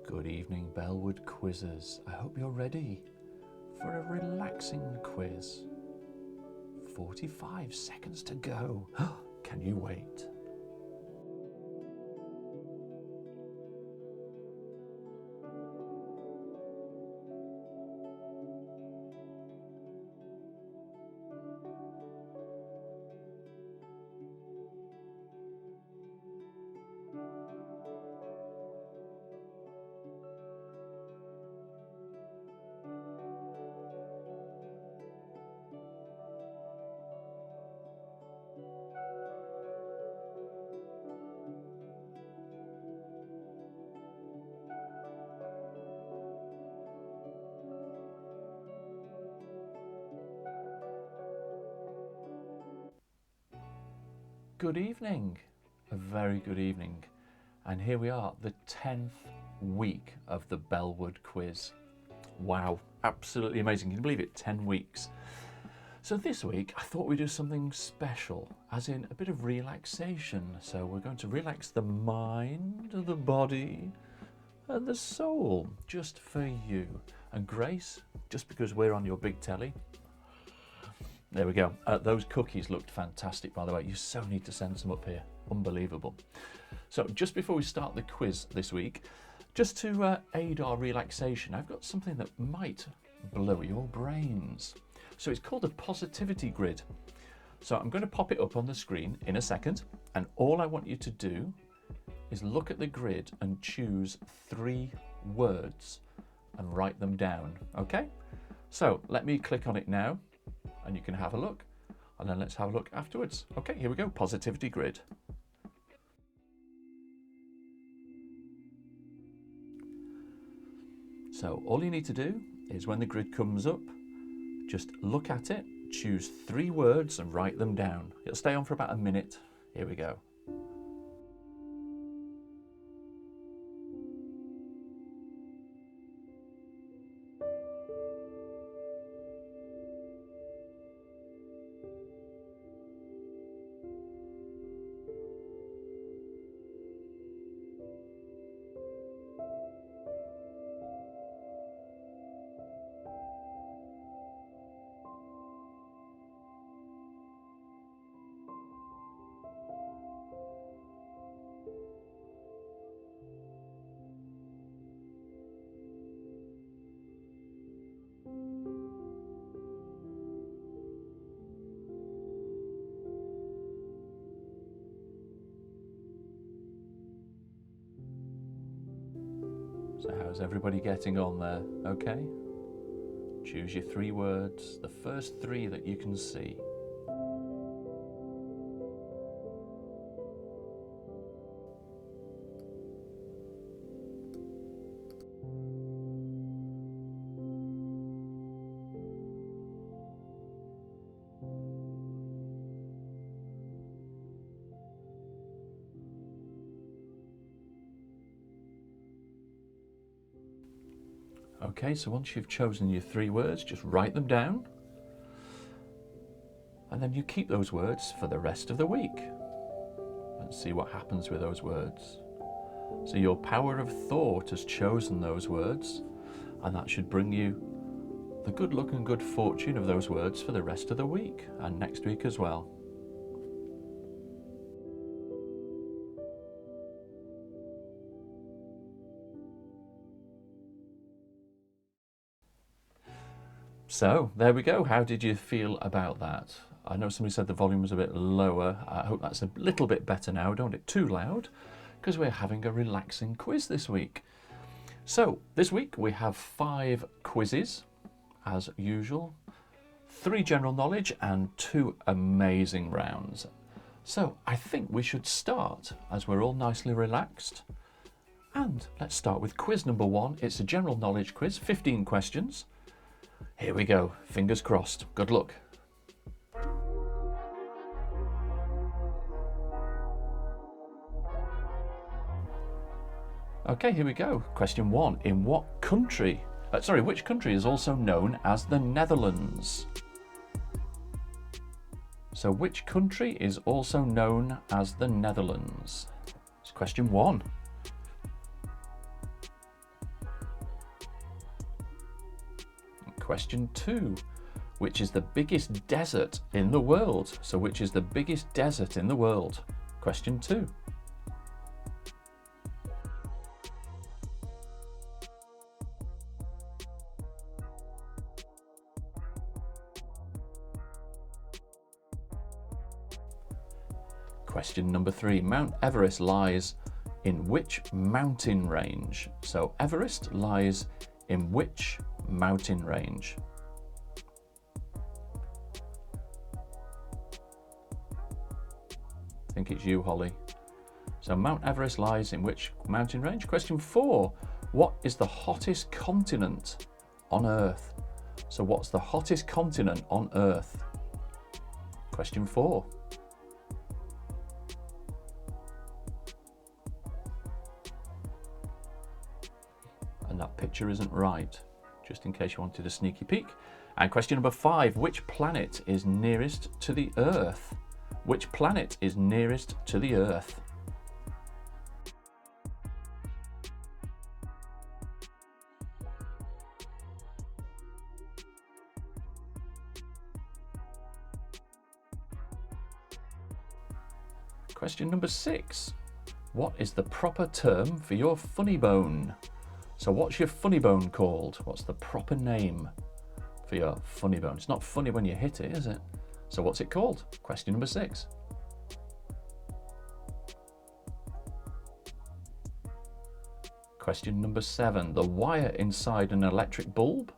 Good evening, Bellwood quizzers. I hope you're ready for a relaxing quiz. 45 seconds to go. Can you wait? Good evening, a very good evening. And here we are, the 10th week of the Bellwood quiz. Wow, absolutely amazing. Can you believe it? 10 weeks. So this week, I thought we'd do something special, as in a bit of relaxation. So we're going to relax the mind, the body, and the soul, just for you. And Grace, just because we're on your big telly, there we go. Those cookies looked fantastic, by the way. You so need to send some up here. Unbelievable. So just before we start the quiz this week, just to aid our relaxation, I've got something that might blow your brains. So it's called a positivity grid. So I'm going to pop it up on the screen in a second. And all I want you to do is look at the grid and choose 3 words and write them down. Okay? So let me click on it now. And you can have a look, and then let's have a look afterwards. Okay, here we go, positivity grid. So all you need to do is when the grid comes up, just look at it, choose 3 words and write them down. It'll stay on for about a minute. Here we go. So how's everybody getting on there? Okay? Choose your 3 words, the first 3 that you can see. Okay, so once you've chosen your 3 words, just write them down. And then you keep those words for the rest of the week. And see what happens with those words. So your power of thought has chosen those words, and that should bring you the good luck and good fortune of those words for the rest of the week, and next week as well. So there we go. How did you feel about that? I know somebody said the volume was a bit lower. I hope that's a little bit better now. Don't want it too loud because we're having a relaxing quiz this week. So this week we have 5 quizzes as usual, 3 general knowledge and 2 amazing rounds. So I think we should start as we're all nicely relaxed. And let's start with quiz number 1. It's a general knowledge quiz, 15 questions. Here we go, fingers crossed. Good luck. Okay, here we go. Question 1. In what country, which country is also known as the Netherlands? So which country is also known as the Netherlands? It's question 1. Question 2. Which is the biggest desert in the world? So which is the biggest desert in the world? Question 2. Question number 3. Mount Everest lies in which mountain range? So Everest lies in which mountain range? I think it's you, Holly. So Mount Everest lies in which mountain range? Question 4. What is the hottest continent on Earth? So what's the hottest continent on Earth? Question 4. And that picture isn't right, just in case you wanted a sneaky peek. And question number 5, which planet is nearest to the Earth? Which planet is nearest to the Earth? Question number 6, what is the proper term for your funny bone? So what's your funny bone called? What's the proper name for your funny bone? It's not funny when you hit it, is it? So what's it called? Question number 6. Question number 7. The wire inside an electric bulb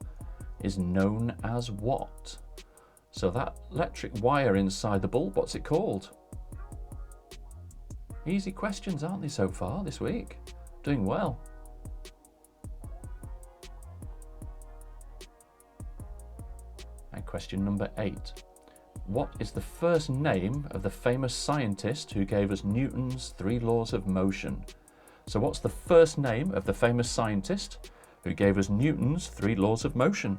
is known as what? So that electric wire inside the bulb, what's it called? Easy questions, aren't they, so far this week? Doing well. And question number 8. What is the first name of the famous scientist who gave us Newton's 3 laws of motion? So what's the first name of the famous scientist who gave us Newton's 3 laws of motion?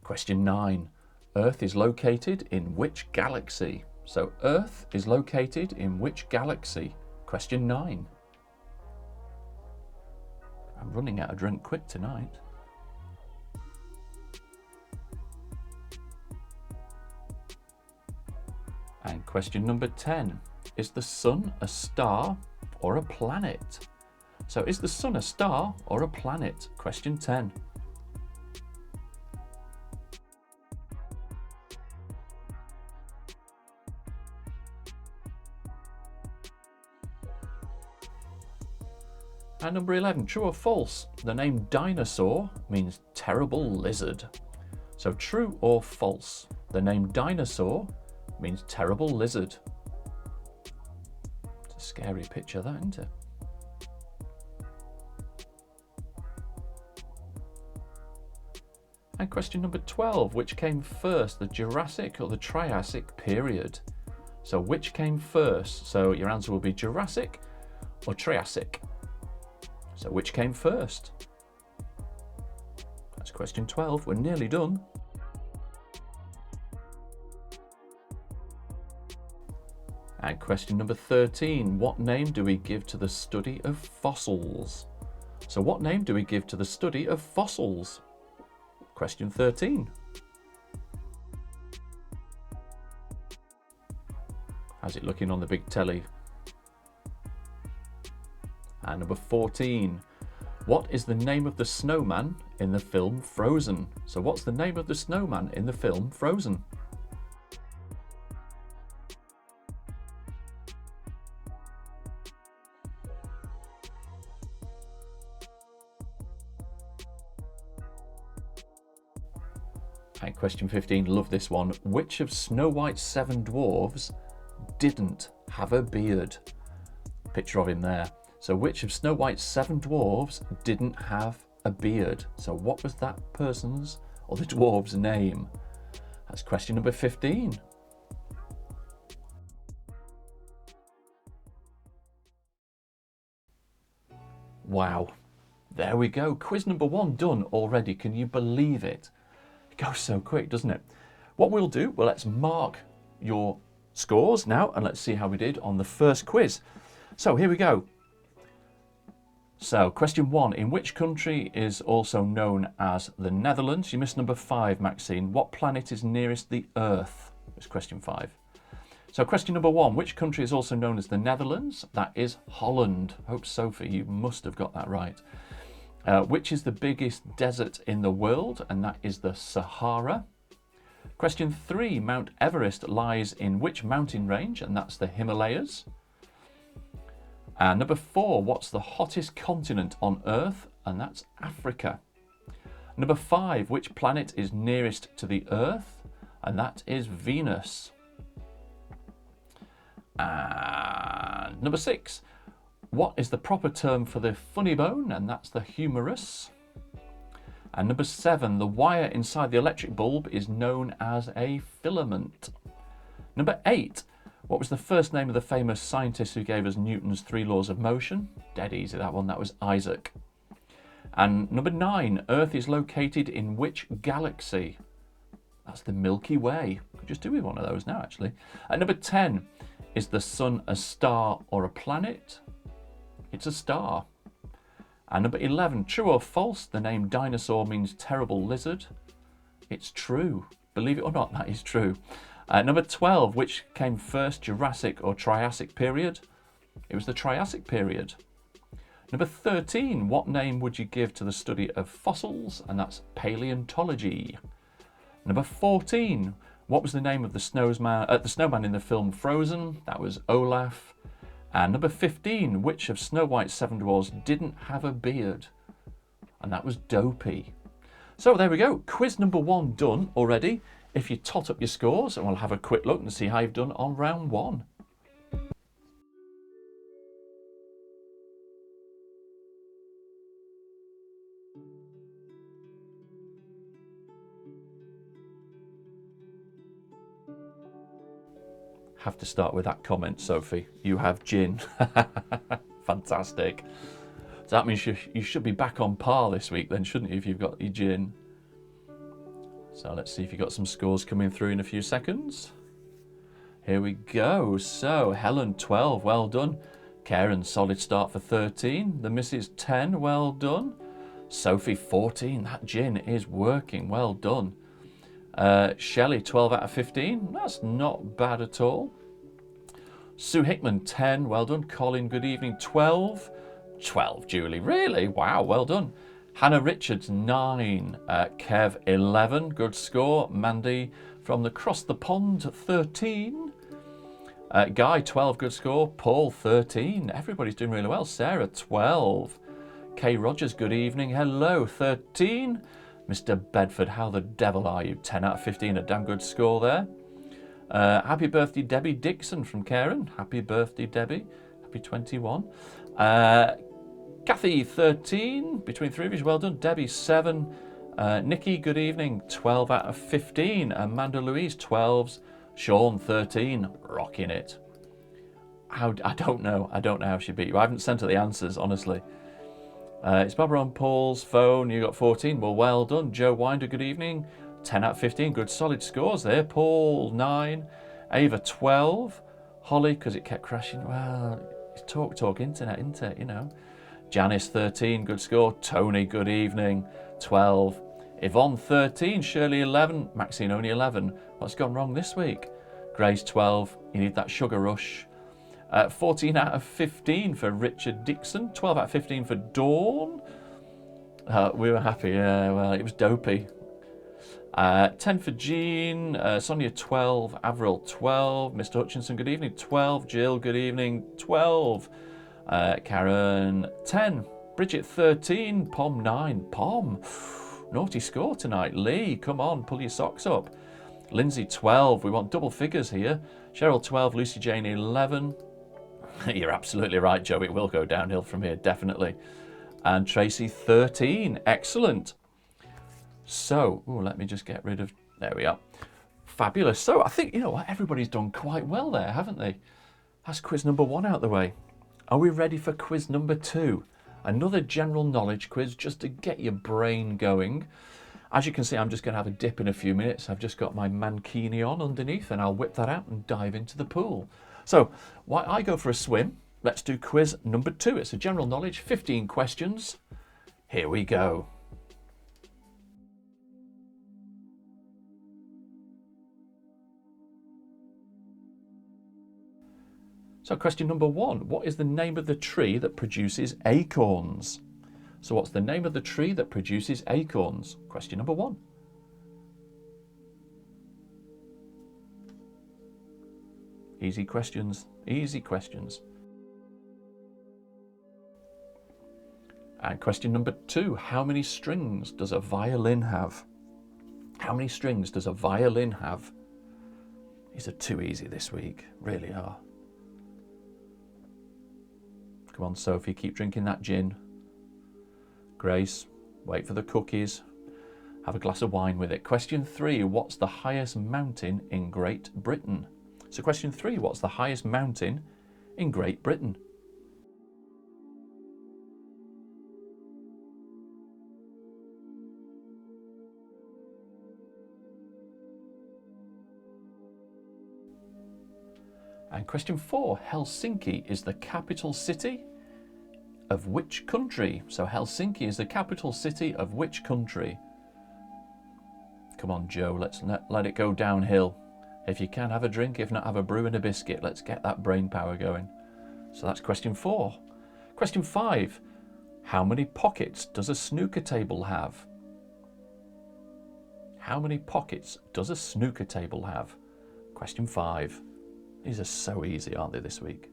Question 9. Earth is located in which galaxy? So Earth is located in which galaxy? Question 9. I'm running out of drink quick tonight. And question number 10. Is the sun a star or a planet? So is the sun a star or a planet? Question 10. And number 11, true or false? The name dinosaur means terrible lizard. So true or false? The name dinosaur means terrible lizard. It's a scary picture, that, isn't it? And question number 12, which came first, the Jurassic or the Triassic period? So which came first? So your answer will be Jurassic or Triassic. So which came first? That's question 12. We're nearly done. And question number 13. What name do we give to the study of fossils? So what name do we give to the study of fossils? Question 13. How's it looking on the big telly? And number 14, what is the name of the snowman in the film Frozen? So what's the name of the snowman in the film Frozen? And question 15, love this one. Which of Snow White's 7 dwarves didn't have a beard? Picture of him there. So which of Snow White's 7 dwarves didn't have a beard? So what was that person's or the dwarf's name? That's question number 15. Wow, there we go. Quiz number 1 done already. Can you believe it? It goes so quick, doesn't it? What we'll do, well, let's mark your scores now and let's see how we did on the first quiz. So here we go. So question 1, in which country is also known as the Netherlands? You missed number 5, Maxine. What planet is nearest the Earth? It's question 5. So question number 1, which country is also known as the Netherlands? That is Holland. Hope, Sophie, you must have got that right. Which is the biggest desert in the world? And that is the Sahara. Question 3, Mount Everest lies in which mountain range? And that's the Himalayas. And number 4, what's the hottest continent on Earth? And that's Africa. Number 5, which planet is nearest to the Earth? And that is Venus. And number 6, what is the proper term for the funny bone? And that's the humerus. And number 7, the wire inside the electric bulb is known as a filament. Number 8, what was the first name of the famous scientist who gave us Newton's 3 laws of motion? Dead easy, that one. That was Isaac. And number 9, Earth is located in which galaxy? That's the Milky Way. Could just do with one of those now, actually. And number 10, is the sun a star or a planet? It's a star. And number 11, true or false, the name dinosaur means terrible lizard? It's true. Believe it or not, that is true. Number 12, which came first, Jurassic or Triassic period? It was the Triassic period. Number 13, what name would you give to the study of fossils? And that's paleontology. Number 14, what was the name of the snowman in the film Frozen? That was Olaf. And number 15, which of Snow White's 7 dwarfs didn't have a beard? And that was Dopey. So there we go, quiz number 1 done already. If you tot up your scores, and we'll have a quick look and see how you've done on round 1. Have to start with that comment, Sophie. You have gin. Fantastic. So that means you should be back on par this week then, shouldn't you, if you've got your gin? So let's see if you've got some scores coming through in a few seconds. Here we go. So Helen, 12, well done. Karen, solid start for 13. The missus, 10, well done. Sophie, 14. That gin is working, well done. Shelley, 12 out of 15. That's not bad at all. Sue Hickman, 10. Well done. Colin, good evening. 12. 12, Julie. Really? Wow, well done. Hannah Richards, 9. Kev, 11. Good score. Mandy from across the pond, 13. Guy, 12. Good score. Paul, 13. Everybody's doing really well. Sarah, 12. Kay Rogers, good evening. Hello, 13. Mr. Bedford, how the devil are you? 10 out of 15, a damn good score there. Happy birthday, Debbie Dixon from Karen. Happy birthday, Debbie. Happy 21. Kathy, 13. Between 3 of you, well done. Debbie, 7. Nikki, good evening. 12 out of 15. Amanda Louise, 12s. Sean, 13. Rocking it. I don't know. I don't know how she beat you. I haven't sent her the answers, honestly. It's Barbara on Paul's phone. You got 14. Well done. Joe Winder, good evening. 10 out of 15. Good solid scores there. Paul, 9. Ava, 12. Holly, because it kept crashing. Well, it's talk, internet, isn't it? You know. Janice, 13. Good score. Tony, good evening. 12. Yvonne, 13. Shirley, 11. Maxine, only 11. What's gone wrong this week? Grace, 12. You need that sugar rush. 14 out of 15 for Richard Dixon. 12 out of 15 for Dawn. We were happy. Yeah, well, it was dopey. 10 for Jean. Sonia, 12. Avril, 12. Mr. Hutchinson, good evening. 12. Jill, good evening. 12. Karen, 10. Bridget, 13. Pom, 9. Pom, naughty score tonight. Lee, come on, pull your socks up. Lindsay, 12. We want double figures here. Cheryl, 12. Lucy Jane, 11. You're absolutely right, Joe. It will go downhill from here, definitely. And Tracy, 13. Excellent. So, let me just get rid of... There we are. Fabulous. So, I think, you know what, everybody's done quite well there, haven't they? That's quiz number 1 out the way. Are we ready for quiz number 2? Another general knowledge quiz just to get your brain going. As you can see, I'm just going to have a dip in a few minutes. I've just got my mankini on underneath, and I'll whip that out and dive into the pool. So, while I go for a swim, let's do quiz number 2. It's a general knowledge, 15 questions. Here we go. So question number 1, what is the name of the tree that produces acorns? So what's the name of the tree that produces acorns? Question number 1. Easy questions, easy questions. And question number 2, how many strings does a violin have? How many strings does a violin have? These are too easy this week, really are. Come on, Sophie, keep drinking that gin. Grace, wait for the cookies. Have a glass of wine with it. Question 3, what's the highest mountain in Great Britain? So question 3, what's the highest mountain in Great Britain? And question 4, Helsinki is the capital city of which country? So Helsinki is the capital city of which country? Come on, Joe, let's let it go downhill. If you can, have a drink. If not, have a brew and a biscuit. Let's get that brain power going. So that's question 4. Question 5, how many pockets does a snooker table have? How many pockets does a snooker table have? Question 5. These are so easy, aren't they, this week?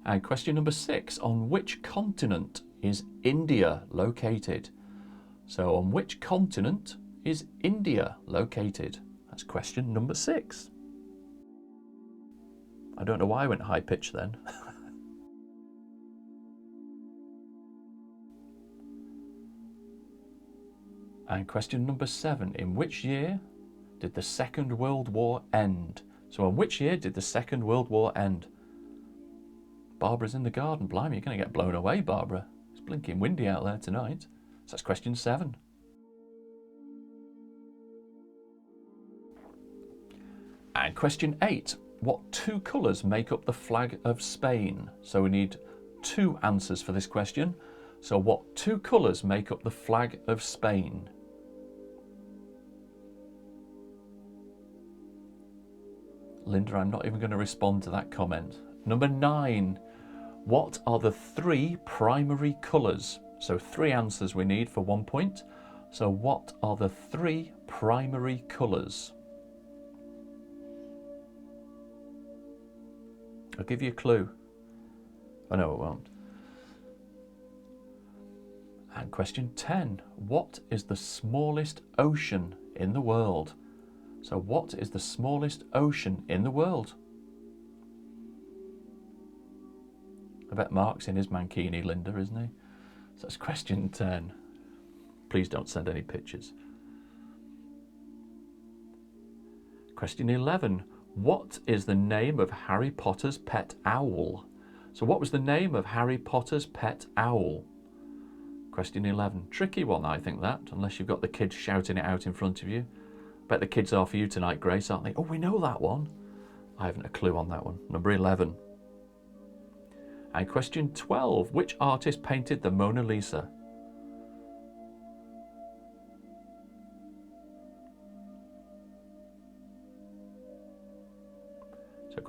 And question number 6, on which continent is India located? So on which continent is India located? That's question number 6. I don't know why I went high pitch then. And question number 7, in which year did the Second World War end? So in which year did the Second World War end? Barbara's in the garden. Blimey, you're going to get blown away, Barbara. It's blinking windy out there tonight. So that's question 7. And question 8, what 2 colours make up the flag of Spain? So we need 2 answers for this question. So what 2 colours make up the flag of Spain? Linda, I'm not even going to respond to that comment. Number 9, what are the 3 primary colours? So 3 answers we need for 1 point. So what are the 3 primary colours? I'll give you a clue. Oh no, it won't. And question 10, what is the smallest ocean in the world? So what is the smallest ocean in the world? I bet Mark's in his mankini, Linda, isn't he? So that's question 10. Please don't send any pictures. Question 11. What is the name of Harry Potter's pet owl? So what was the name of Harry Potter's pet owl? Question 11. Tricky one, I think, that, unless you've got the kids shouting it out in front of you. Bet the kids are for you tonight, Grace, aren't they? Oh, we know that one. I haven't a clue on that one. Number 11. And question 12. Which artist painted the Mona Lisa?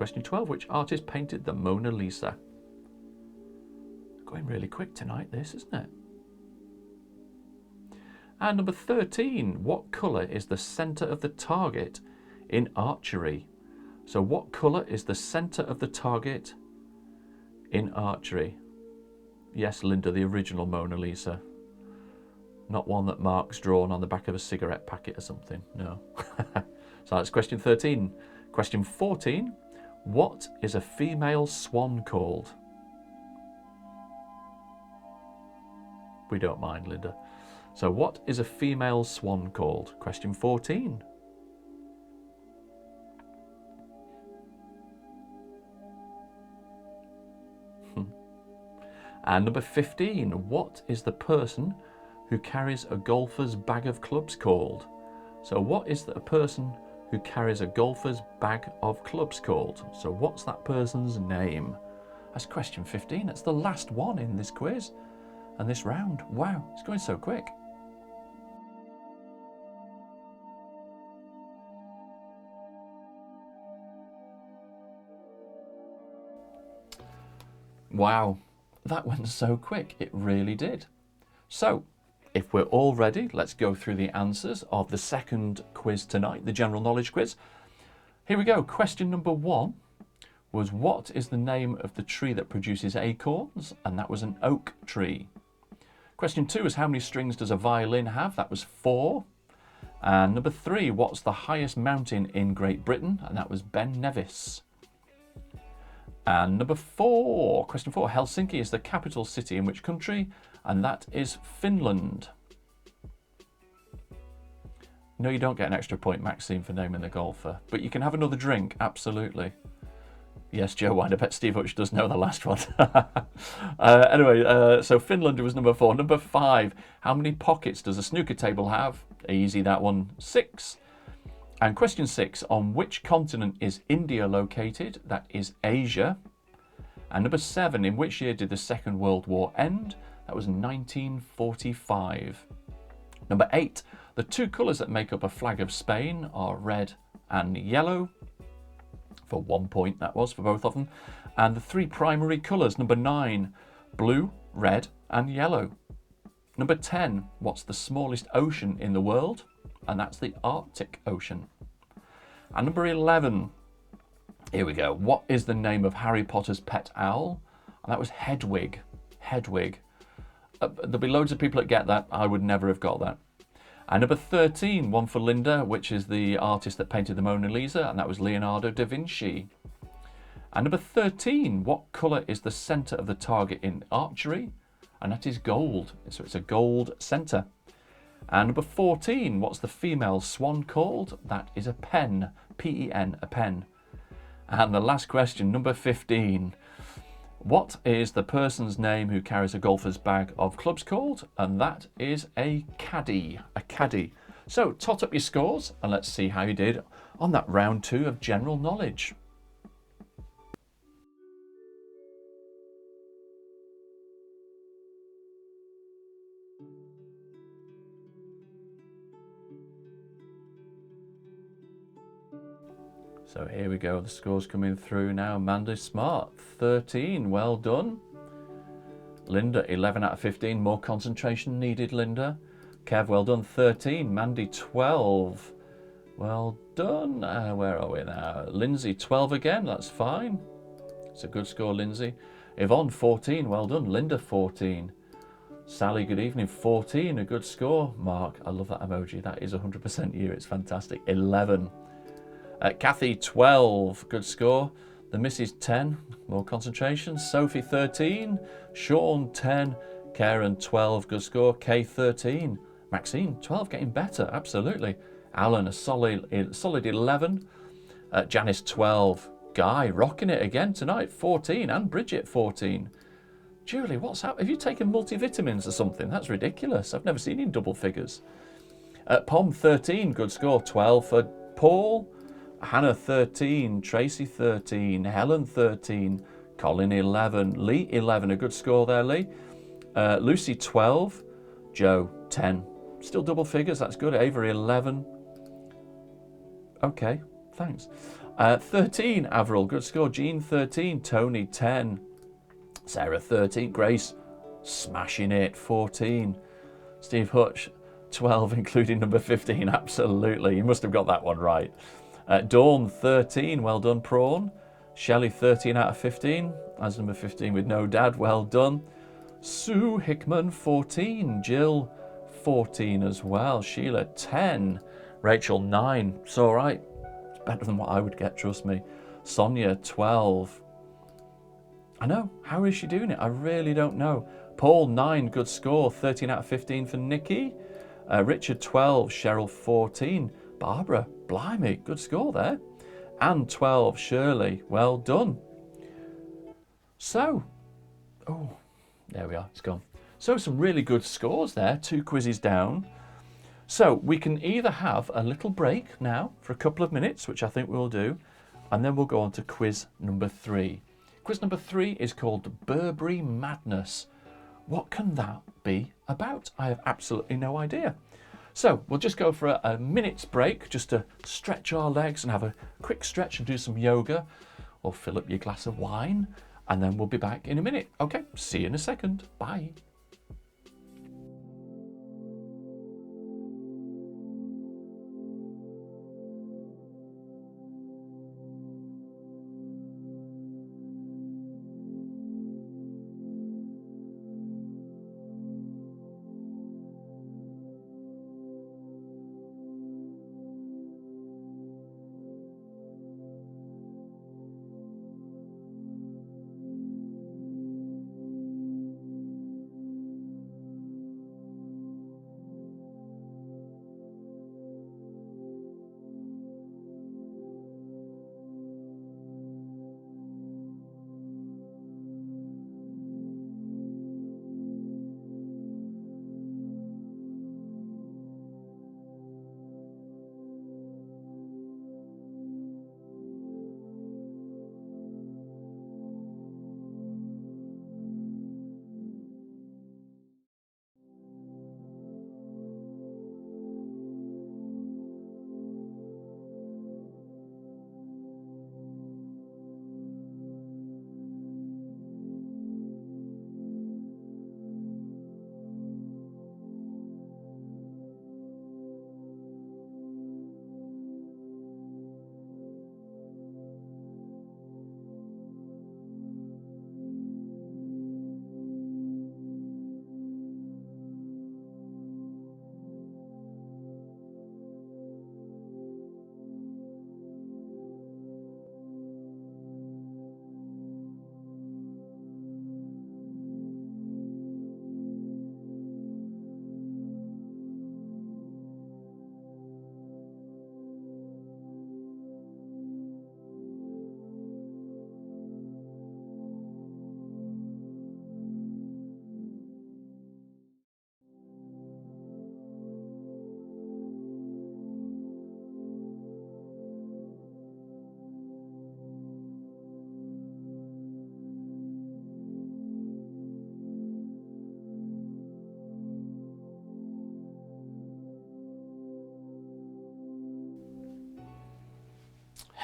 Question 12, which artist painted the Mona Lisa? Going really quick tonight, this, isn't it? And number 13, what colour is the centre of the target in archery? So what colour is the centre of the target in archery? Yes, Linda, the original Mona Lisa. Not one that Mark's drawn on the back of a cigarette packet or something, no. So that's question 13. Question 14, what is a female swan called? We don't mind, Linda. So what is a female swan called? Question 14. And number 15, what is the person who carries a golfer's bag of clubs called? So what is the person who carries a golfer's bag of clubs called? So what's that person's name? That's question 15. It's the last one in this quiz and this round. Wow, it's going so quick. Wow, that went so quick. It really did. So, if we're all ready, let's go through the answers of the second quiz tonight, the general knowledge quiz. Here we go. Question number 1 was, what is the name of the tree that produces acorns? And that was an oak tree. Question 2 is, how many strings does a violin have? That was 4. And number 3, what's the highest mountain in Great Britain? And that was Ben Nevis. And number 4, question 4, Helsinki is the capital city in which country? And that is Finland. No, you don't get an extra point, Maxine, for naming the golfer, but you can have another drink, absolutely. Yes, Joe Wine, I bet Steve Hutch does know the last one. Anyway, so Finland was number 4. Number 5, how many pockets does a snooker table have? Easy, that one, 6. And question 6, on which continent is India located? That is Asia. And number 7, in which year did the Second World War end? That was 1945. Number 8, the 2 colours that make up a flag of Spain are red and yellow. For 1 point, that was, for both of them. And the 3 primary colours, number 9, blue, red and yellow. Number 10, what's the smallest ocean in the world? And that's the Arctic Ocean. And number 11, here we go. What is the name of Harry Potter's pet owl? And that was Hedwig. Hedwig. There'll be loads of people that get that. I would never have got that. And number 13, one for Linda, which is the artist that painted the Mona Lisa, and that was Leonardo da Vinci. And number 13, what colour is the centre of the target in archery? And that is gold. So it's a gold centre. And number 14, what's the female swan called? That is a pen, P-E-N, a pen. And the last question, number 15, what is the person's name who carries a golfer's bag of clubs called? And that is a caddy, a caddy. So tot up your scores and let's see how you did on that round 2 of general knowledge. So here we go, the scores coming through now. Amanda Smart, 13, well done. Linda, 11 out of 15, more concentration needed, Linda. Kev, well done, 13. Mandy, 12. Well done. Where are we now? Lindsay, 12 again, that's fine. It's a good score, Lindsay. Yvonne, 14, well done. Linda, 14. Sally, good evening, 14, a good score. Mark, I love that emoji, that is 100% you, it's fantastic. 11. Kathy, 12, good score. The Missus, 10, more concentration. Sophie, 13. Sean, 10. Karen, 12, good score. Kay, 13. Maxine, 12, getting better, absolutely. Alan, a solid 11. Janice, 12. Guy, rocking it again tonight, 14. And Bridget, 14. Julie, what's happened? Have you taken multivitamins or something? That's ridiculous. I've never seen you in double figures. Pom, 13, good score. 12 for Paul. Hannah, 13. Tracy, 13. Helen, 13. Colin, 11. Lee, 11. A good score there, Lee. Lucy, 12. Joe, 10. Still double figures, that's good. Avery, 11. Okay, thanks. 13, Avril, good score. Jean, 13. Tony, 10. Sarah, 13. Grace, smashing it, 14. Steve Hutch, 12, including number 15. Absolutely, you must have got that one right. Dawn, 13. Well done, Prawn. Shelley, 13 out of 15. As number 15 with no dad. Well done. Sue Hickman, 14. Jill, 14 as well. Sheila, 10. Rachel, 9. It's all right. It's better than what I would get, trust me. Sonia, 12. I know. How is she doing it? I really don't know. Paul, 9. Good score. 13 out of 15 for Nikki. Richard, 12. Cheryl, 14. Barbara, blimey. Good score there. And 12. Shirley, well done. So, oh, there we are. It's gone. So some really good scores there. 2 quizzes down. So we can either have a little break now for a couple of minutes, which I think we'll do, and then we'll go on to quiz number 3. Quiz number 3 is called Burberry Madness. What can that be about? I have absolutely no idea. So we'll just go for a minute's break just to stretch our legs and have a quick stretch and do some yoga, or fill up your glass of wine, and then we'll be back in a minute. Okay, see you in a second. Bye.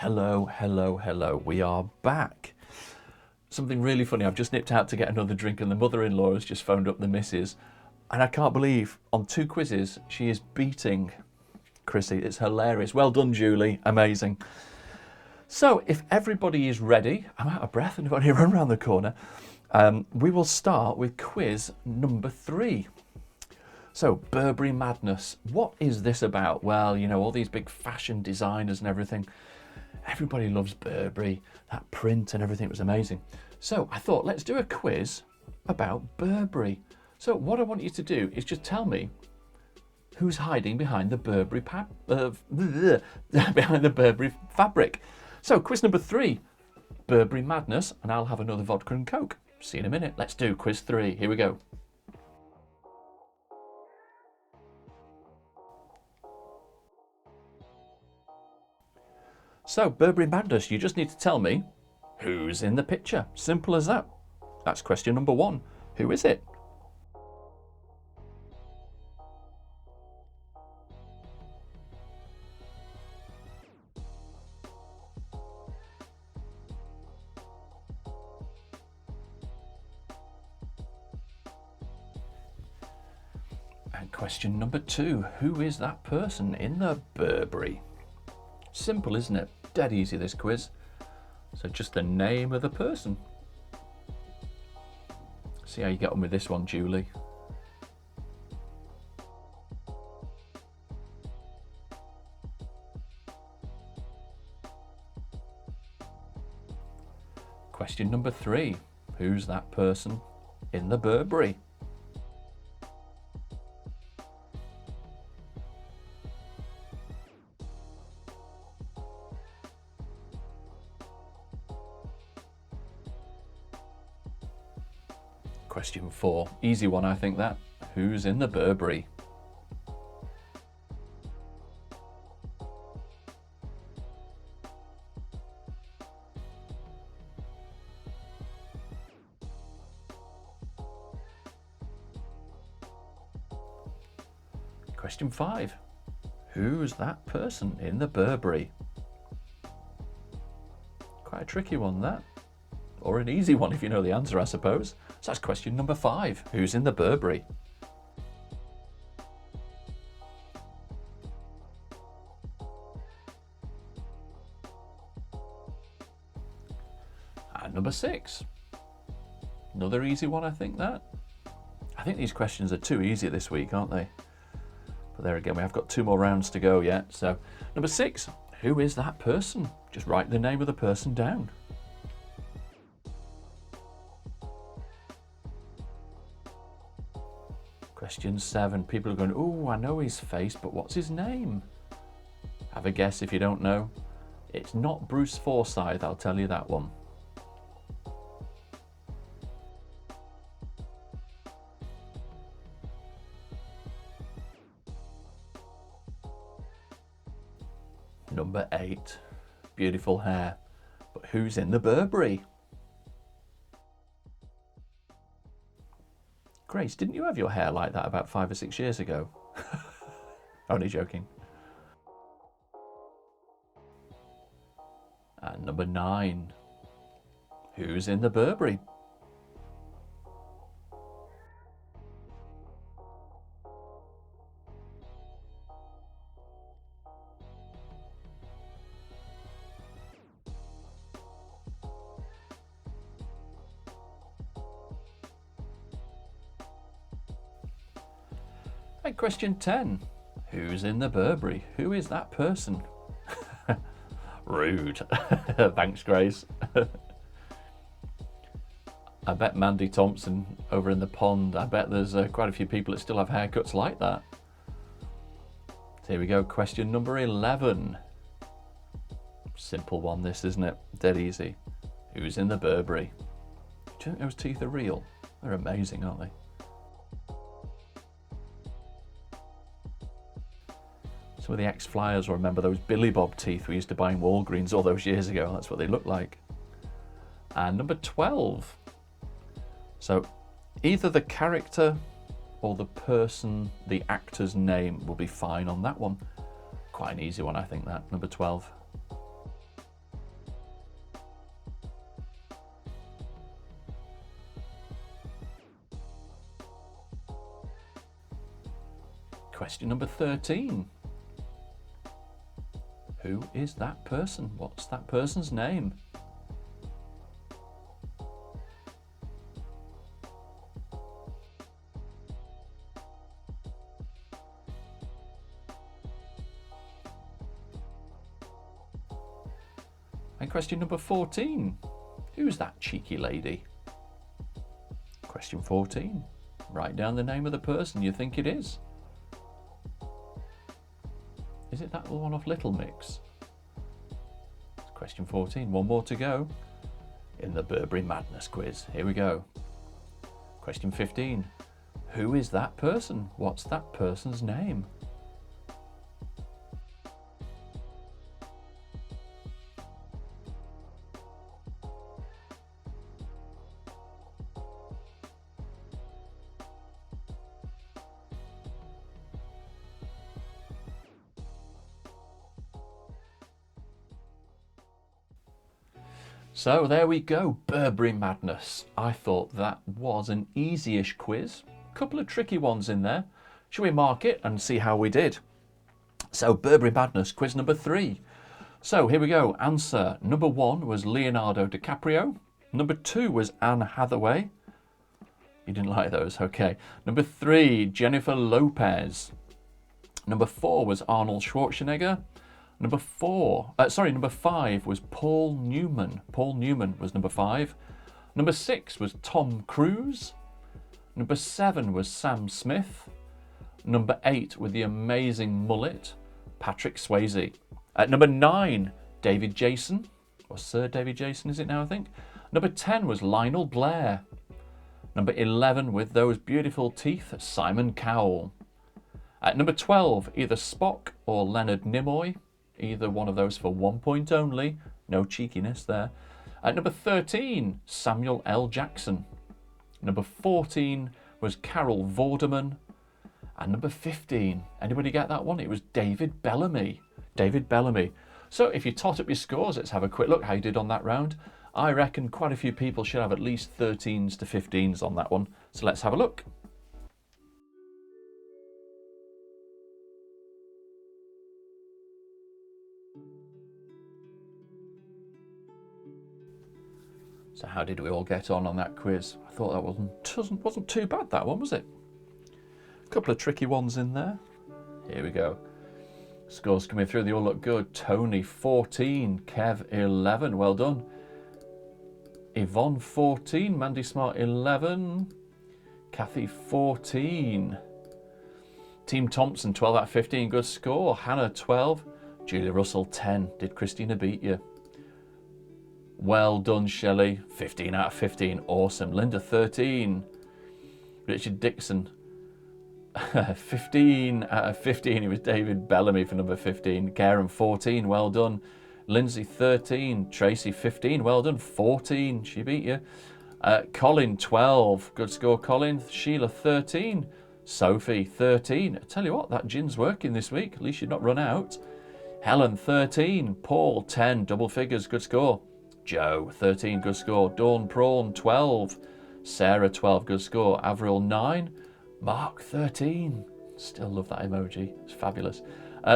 Hello, hello, hello. We are back. Something really funny. I've just nipped out to get another drink and the mother-in-law has just phoned up the missus. And I can't believe on 2 quizzes, she is beating Chrissy. It's hilarious. Well done, Julie. Amazing. So if everybody is ready, I'm out of breath and I've only run around the corner. We will start with quiz number 3. So Burberry Madness. What is this about? Well, you know, all these big fashion designers and everything. Everybody loves Burberry. That print and everything was amazing. So I thought, let's do a quiz about Burberry. So what I want you to do is just tell me who's hiding behind the Burberry behind the Burberry fabric. So quiz number 3, Burberry Madness, and I'll have another vodka and Coke. See you in a minute. Let's do quiz 3. Here we go. So, Burberry Madness, you just need to tell me who's in the picture. Simple as that. That's question number 1. Who is it? And question number 2, who is that person in the Burberry? Simple, isn't it? Dead easy, this quiz. So just the name of the person. See how you get on with this one, Julie. Question number 3, who's that person in the Burberry? Question 4, easy one I think that. Who's in the Burberry? Question 5, who's that person in the Burberry? Quite a tricky one that, or an easy one if you know the answer I suppose. So that's question number 5, who's in the Burberry? And number 6, another easy one I think that. I think these questions are too easy this week, aren't they? But there again, we have got 2 more rounds to go yet. So number 6, who is that person? Just write the name of the person down. Question 7, people are going, oh, I know his face, but what's his name? Have a guess if you don't know. It's not Bruce Forsyth, I'll tell you that one. Number 8, beautiful hair, but who's in the Burberry? Grace, didn't you have your hair like that about 5 or 6 years ago? Only joking. And number 9, who's in the Burberry? And question 10, who's in the Burberry? Who is that person? Rude. Thanks, Grace. I bet Mandy Thompson over in the pond, I bet there's quite a few people that still have haircuts like that. So here we go, question number 11. Simple one this, isn't it? Dead easy. Who's in the Burberry? Do you think those teeth are real? They're amazing, aren't they? Some of the ex-flyers will remember those Billy Bob teeth we used to buy in Walgreens all those years ago. That's what they look like. And number 12. So either the character or the person, the actor's name will be fine on that one. Quite an easy one, I think, that. Number 12. Question number 13. Who is that person? What's that person's name? And question number 14. Who's that cheeky lady? Question 14. Write down the name of the person you think it is. Is it that little one off Little Mix? Question 14, 1 more to go in the Burberry Madness quiz. Here we go. Question 15, who is that person? What's that person's name? So there we go, Burberry Madness. I thought that was an easy-ish quiz. A couple of tricky ones in there. Shall we mark it and see how we did? So Burberry Madness, quiz number 3. So here we go. Answer number 1 was Leonardo DiCaprio. Number 2 was Anne Hathaway. You didn't like those, okay. Number 3, Jennifer Lopez. Number 4 was Arnold Schwarzenegger. Number 5 was Paul Newman. Paul Newman was number 5. Number 6 was Tom Cruise. Number 7 was Sam Smith. Number 8 with the amazing mullet, Patrick Swayze. At number 9, David Jason, or Sir David Jason is it now, I think. Number 10 was Lionel Blair. Number 11 with those beautiful teeth, Simon Cowell. At number 12, either Spock or Leonard Nimoy. Either one of those for 1 point only. No cheekiness there. At number 13, Samuel L. Jackson. Number 14 was Carol Vorderman. And number 15, anybody get that one? It was David Bellamy. David Bellamy. So if you tot up your scores, let's have a quick look how you did on that round. I reckon quite a few people should have at least 13s to 15s on that one. So let's have a look. So how did we all get on that quiz? I thought that wasn't too bad, that one, was it? A couple of tricky ones in there. Here we go. Scores coming through, they all look good. Tony 14, Kev 11, well done. Yvonne 14, Mandy Smart 11, Kathy 14. Team Thompson 12 out of 15, good score. Hannah 12, Julia Russell 10. Did Christina beat you? Well done, Shelley. 15 out of 15. Awesome. Linda, 13. Richard Dixon, 15 out of 15. It was David Bellamy for number 15. Karen, 14. Well done. Lindsay, 13. Tracy, 15. Well done. 14. She beat you. Colin, 12. Good score, Colin. Sheila, 13. Sophie, 13. I tell you what, that gin's working this week. At least you've not run out. Helen, 13. Paul, 10. Double figures. Good score. Joe, 13, good score. Dawn Prawn, 12. Sarah, 12, good score. Avril, 9. Mark, 13. Still love that emoji. It's fabulous.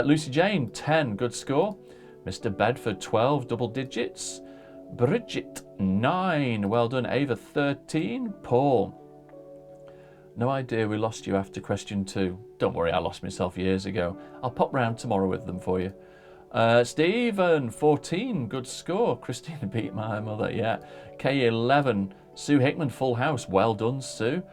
Lucy Jane, 10, good score. Mr. Bedford, 12, double digits. Bridget, 9. Well done. Ava, 13. Paul. No idea we lost you after question 2. Don't worry, I lost myself years ago. I'll pop round tomorrow with them for you. Stephen, 14, good score. Christina beat my mother, yeah. Kay, 11. Sue Hickman, full house. Well done, Sue.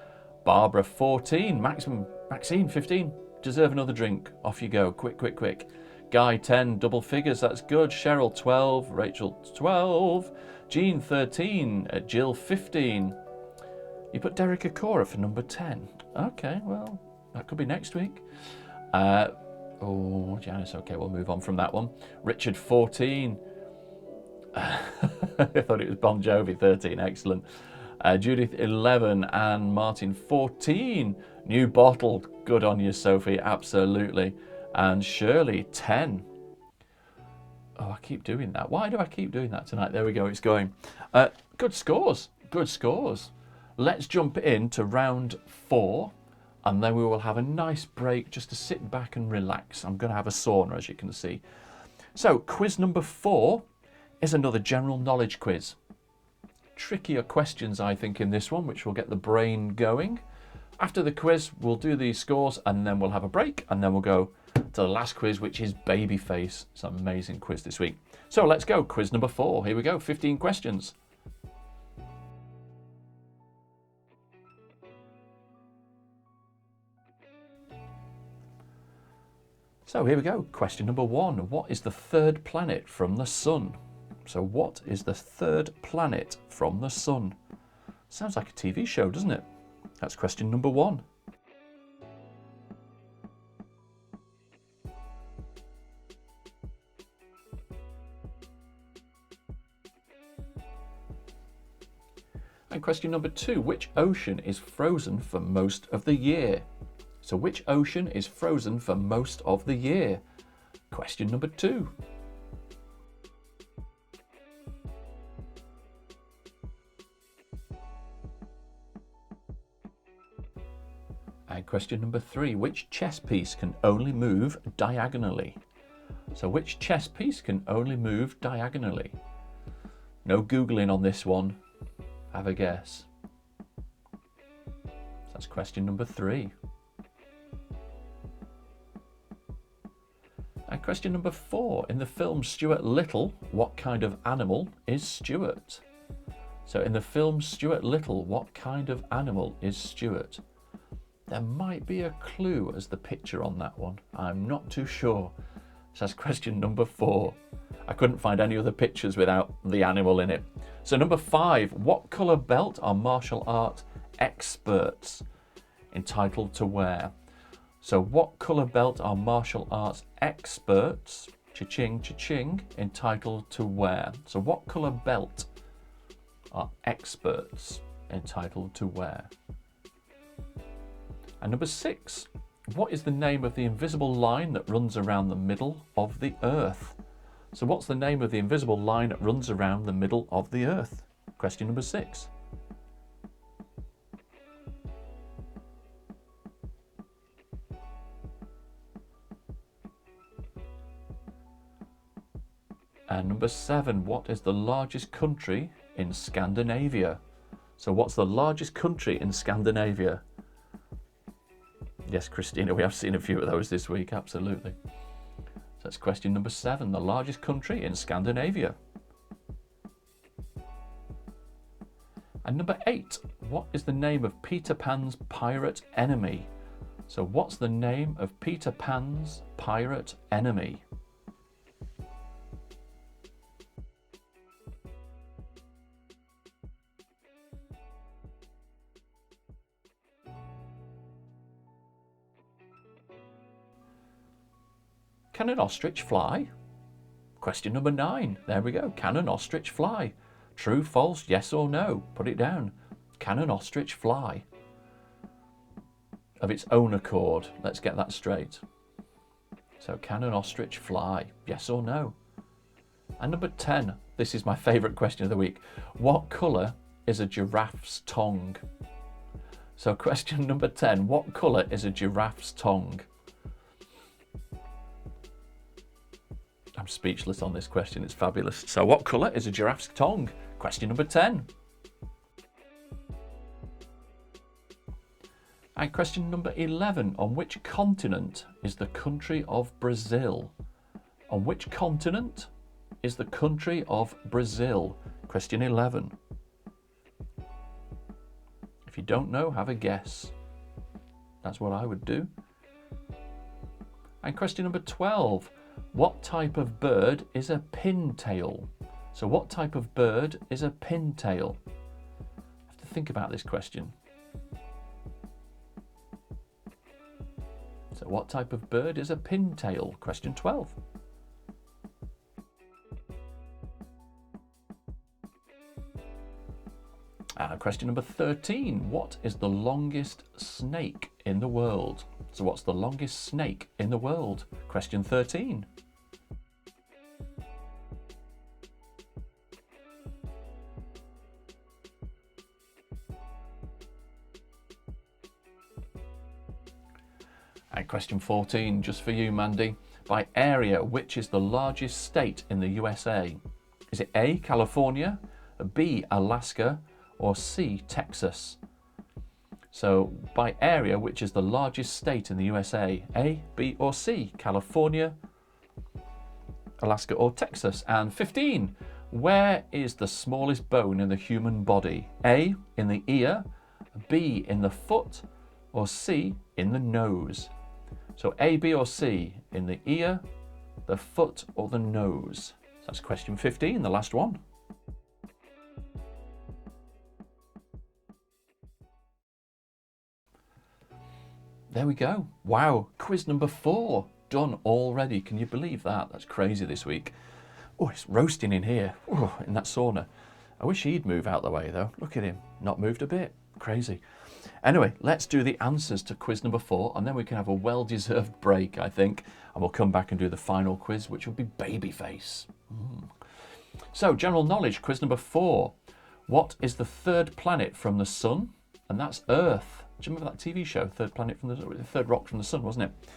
Barbara, 14. Maxine, 15. Deserve another drink. Off you go. Quick, quick, quick. Guy, 10. Double figures. That's good. Cheryl, 12. Rachel, 12. Jean, 13. Jill, 15. You put Derek Akora for number 10. Okay, well, that could be next week. Oh, Janice, okay, we'll move on from that one. Richard, 14. I thought it was Bon Jovi, 13, excellent. Judith, 11, and Martin, 14. New bottle, good on you, Sophie, absolutely. And Shirley, 10. Oh, I keep doing that. Why do I keep doing that tonight? There we go, it's going. Good scores, good scores. Let's jump into round 4. And then we will have a nice break just to sit back and relax. I'm going to have a sauna, as you can see. So, quiz number 4 is another general knowledge quiz. Trickier questions, I think, in this one, which will get the brain going. After the quiz, we'll do the scores, and then we'll have a break, and then we'll go to the last quiz, which is Babyface. It's an amazing quiz this week. So, let's go. Quiz number 4. Here we go. 15 questions. So here we go. Question number 1. What is the third planet from the Sun? So what is the third planet from the Sun? Sounds like a TV show, doesn't it? That's question number 1. And question number 2. Which ocean is frozen for most of the year? So which ocean is frozen for most of the year? Question number 2. And question number 3, which chess piece can only move diagonally? So which chess piece can only move diagonally? No Googling on this one. Have a guess. That's question number 3. And question number 4, in the film Stuart Little, what kind of animal is Stuart? So in the film Stuart Little, what kind of animal is Stuart? There might be a clue as the picture on that one. I'm not too sure. So that's question number 4. I couldn't find any other pictures without the animal in it. So number 5, what colour belt are martial art experts entitled to wear? So what colour belt are martial arts experts, cha-ching, cha-ching, entitled to wear? So what colour belt are experts entitled to wear? And number 6, what is the name of the invisible line that runs around the middle of the earth? So what's the name of the invisible line that runs around the middle of the earth? Question number 6. And number 7, what is the largest country in Scandinavia? So what's the largest country in Scandinavia? Yes, Christina, we have seen a few of those this week, absolutely. So that's question number 7, the largest country in Scandinavia. And number 8, what is the name of Peter Pan's pirate enemy? So what's the name of Peter Pan's pirate enemy? Can an ostrich fly? Question number 9. There we go. Can an ostrich fly? True, false, yes or no? Put it down. Can an ostrich fly? Of its own accord. Let's get that straight. So can an ostrich fly? Yes or no? And number 10. This is my favourite question of the week. What colour is a giraffe's tongue? So question number 10. What colour is a giraffe's tongue? I'm speechless on this question, it's fabulous. So what colour is a giraffe's tongue? Question number 10. And question number 11, on which continent is the country of Brazil? On which continent is the country of Brazil? Question 11. If you don't know, have a guess. That's what I would do. And question number 12. What type of bird is a pintail? So what type of bird is a pintail? I have to think about this question. So what type of bird is a pintail? Question 12. Question number 13. What is the longest snake in the world? So what's the longest snake in the world? Question 13. And question 14, just for you, Mandy. By area, which is the largest state in the USA? Is it A, California, B, Alaska, or C, Texas? So by area, which is the largest state in the USA? A, B, or C? California, Alaska, or Texas? And 15, where is the smallest bone in the human body? A, in the ear, B, in the foot, or C, in the nose? So A, B, or C, in the ear, the foot, or the nose? So that's question 15, the last one. There we go. Wow, quiz number 4 done already. Can you believe that? That's crazy this week. Oh, it's roasting in here, in that sauna. I wish he'd move out the way though. Look at him, not moved a bit. Crazy. Anyway, let's do the answers to quiz number 4 and then we can have a well-deserved break, I think, and we'll come back and do the final quiz, which will be Babyface. So, general knowledge, quiz number 4. What is the third planet from the Sun? And that's Earth. Do you remember that TV show, Third Rock from the Sun, wasn't it?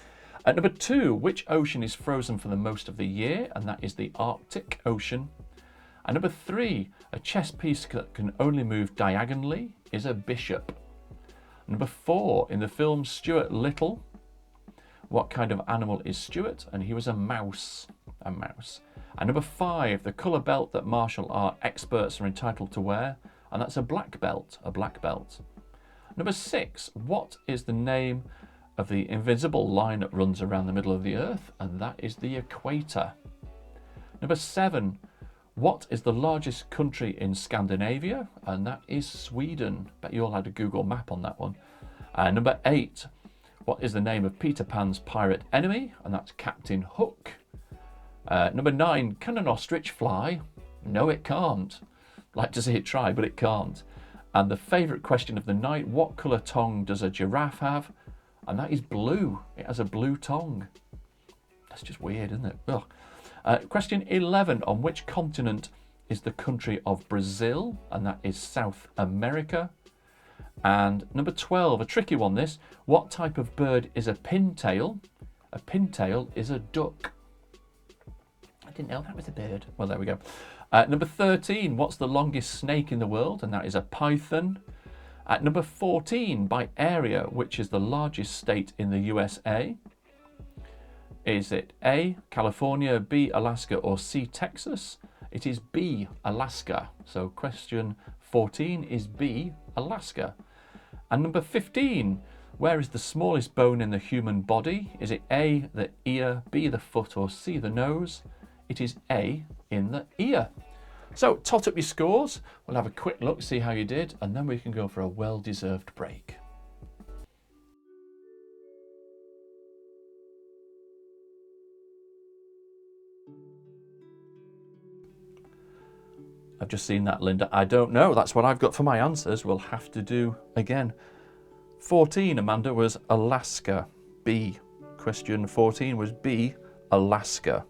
At number 2, which ocean is frozen for the most of the year? And that is the Arctic Ocean. And number 3, a chess piece that can only move diagonally is a bishop. Number 4, in the film Stuart Little, what kind of animal is Stuart? And he was a mouse. A mouse. And number 5, the colour belt that martial art experts are entitled to wear. And that's a black belt. A black belt. Number 6, what is the name of the invisible line that runs around the middle of the Earth? And that is the equator. Number 7, what is the largest country in Scandinavia? And that is Sweden. Bet you all had a Google map on that one. Number 8, what is the name of Peter Pan's pirate enemy? And that's Captain Hook. Number 9, can an ostrich fly? No, it can't. Like to see it try, but it can't. And the favourite question of the night, what colour tongue does a giraffe have? And that is blue. It has a blue tongue. That's just weird, isn't it? Ugh. Question 11, on which continent is the country of Brazil? And that is South America. And number 12, a tricky one this. What type of bird is a pintail? A pintail is a duck. I didn't know that was a bird. Well, there we go. Number 13, what's the longest snake in the world? And that is a python. At number 14, by area, which is the largest state in the USA? Is it A, California, B, Alaska, or C, Texas? It is B, Alaska. So question 14 is B, Alaska. And number 15, where is the smallest bone in the human body? Is it A, the ear, B, the foot, or C, the nose? It is A, in the ear. So tot up your scores. We'll have a quick look, see how you did, and then we can go for a well-deserved break. I've just seen that, Linda. I don't know. That's what I've got for my answers. We'll have to do again. 14, Amanda, was Alaska. B. Question 14 was B, Alaska.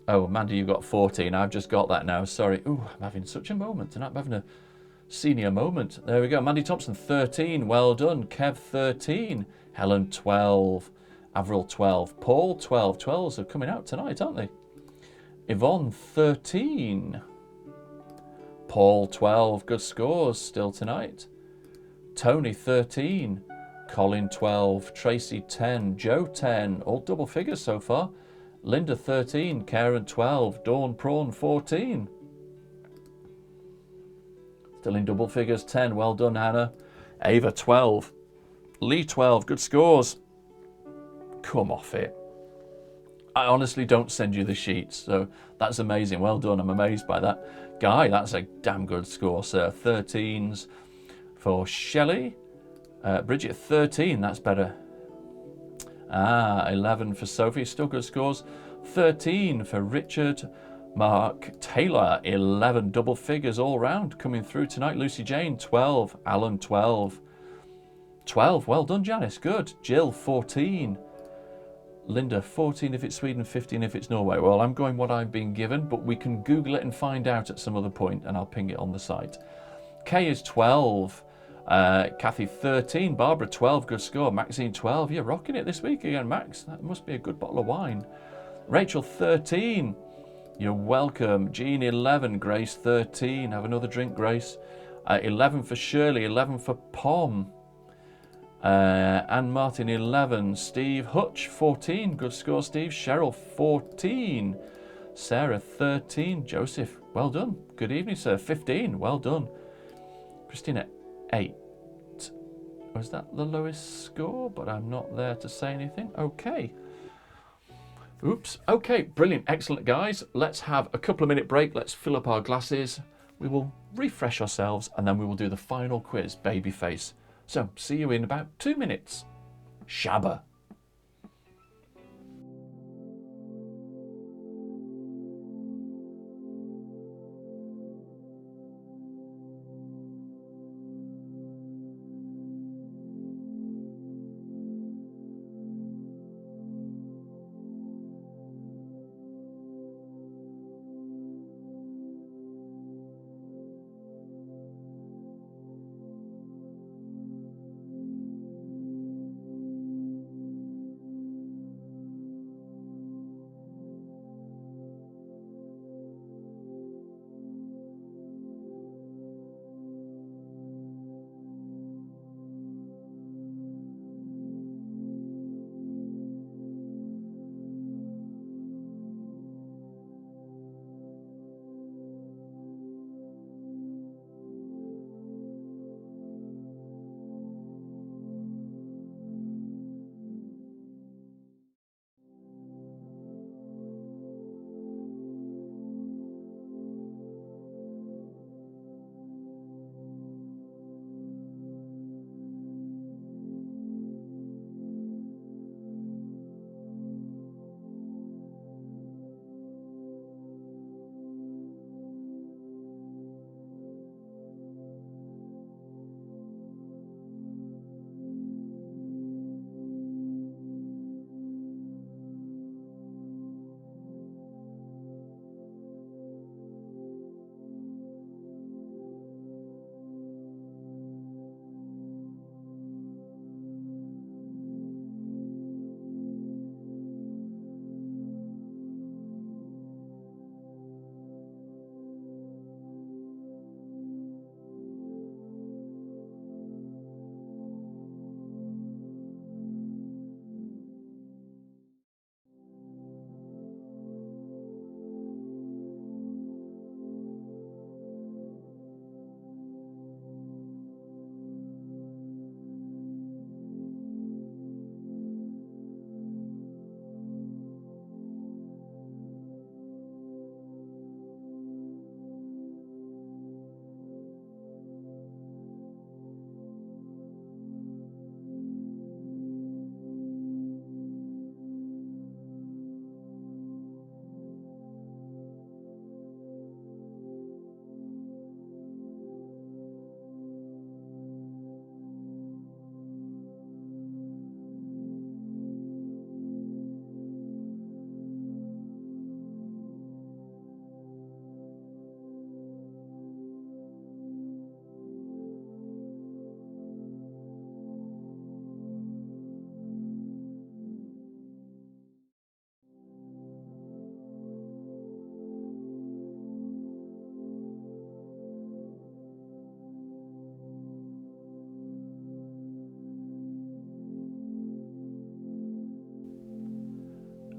Oh, Amanda, you got 14. I've just got that now. Sorry. Ooh, I'm having such a moment tonight. I'm having a senior moment. There we go. Mandy Thompson, 13. Well done. Kev, 13. Helen, 12. Avril, 12. Paul, 12. 12s are coming out tonight, aren't they? Yvonne, 13. Paul, 12. Good scores still tonight. Tony, 13. Colin, 12. Tracy, 10. Joe, 10. All double figures so far. Linda, 13. Karen, 12. Dawn Prawn, 14. Still in double figures, 10. Well done, Hannah. Ava, 12. Lee, 12. Good scores. Come off it. I honestly don't send you the sheets, so that's amazing. Well done. I'm amazed by that. Guy, that's a damn good score, sir. 13s for Shelley. Bridget, 13. That's better. 11 for Sophie. Still good scores. 13 for Richard. Mark Taylor, 11 double figures all round coming through tonight. Lucy Jane, 12. Alan, 12. 12. Well done, Janice. Good. Jill, 14. Linda, 14 if it's Sweden, 15 if it's Norway. Well, I'm going what I've been given, but we can Google it and find out at some other point, and I'll ping it on the site. Kay is 12. Kathy, 13. Barbara, 12. Good score. Maxine, 12. You're rocking it this week again, Max. That must be a good bottle of wine. Rachel, 13. You're welcome. Jean, 11. Grace, 13. Have another drink, Grace. 11 for Shirley. 11 for Pom. Anne Martin, 11. Steve Hutch, 14. Good score, Steve. Cheryl, 14. Sarah, 13. Joseph, well done. Good evening, sir. 15. Well done. Christina, 8. Was that the lowest score? But I'm not there to say anything. Okay. Oops. Okay, brilliant. Excellent, guys. Let's have a couple of minute break. Let's fill up our glasses. We will refresh ourselves, and then we will do the final quiz, Babyface. So, see you in about 2 minutes. Shabba.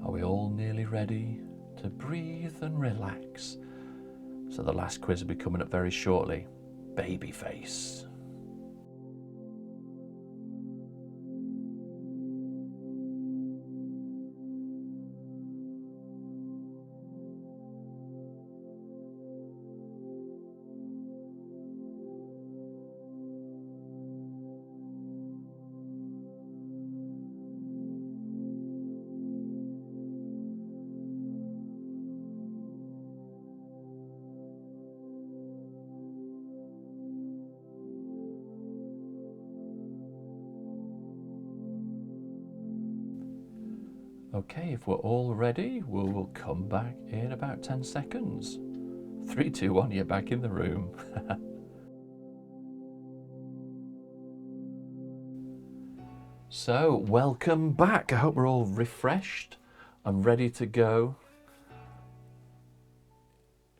Are we all nearly ready to breathe and relax? So the last quiz will be coming up very shortly. Baby face. Okay, if we're all ready, we'll come back in about 10 seconds. 3, 2, 1, you're back in the room. So, welcome back. I hope we're all refreshed and ready to go.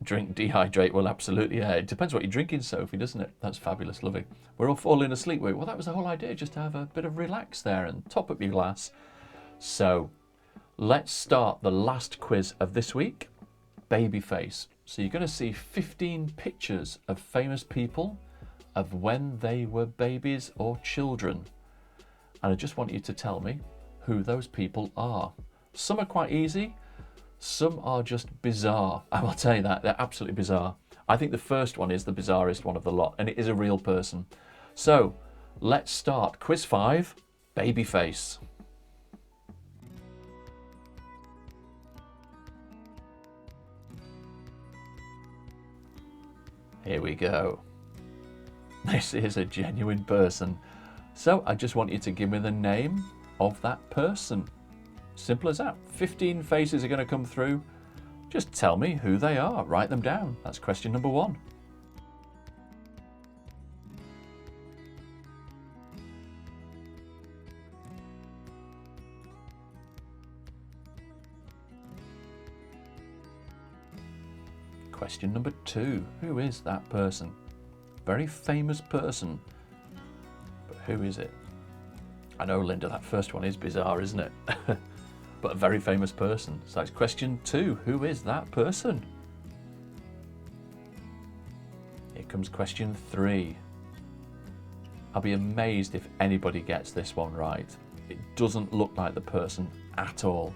Drink, dehydrate, well, absolutely, yeah. It depends what you're drinking, Sophie, doesn't it? That's fabulous, lovely. We're all falling asleep. Well, that was the whole idea, just to have a bit of relax there and top up your glass. So, let's start the last quiz of this week, baby face. So you're going to see 15 pictures of famous people of when they were babies or children. And I just want you to tell me who those people are. Some are quite easy, some are just bizarre. I will tell you that, they're absolutely bizarre. I think the first one is the bizarrest one of the lot, and it is a real person. So let's start. Quiz 5, baby face. Here we go. This is a genuine person. So I just want you to give me the name of that person. Simple as that. 15 faces are going to come through. Just tell me who they are. Write them down. That's question number 1. Question number 2. Who is that person? Very famous person. But who is it? I know, Linda, that first one is bizarre, isn't it? But a very famous person. So it's question 2. Who is that person? Here comes question 3. I'll be amazed if anybody gets this one right. It doesn't look like the person at all.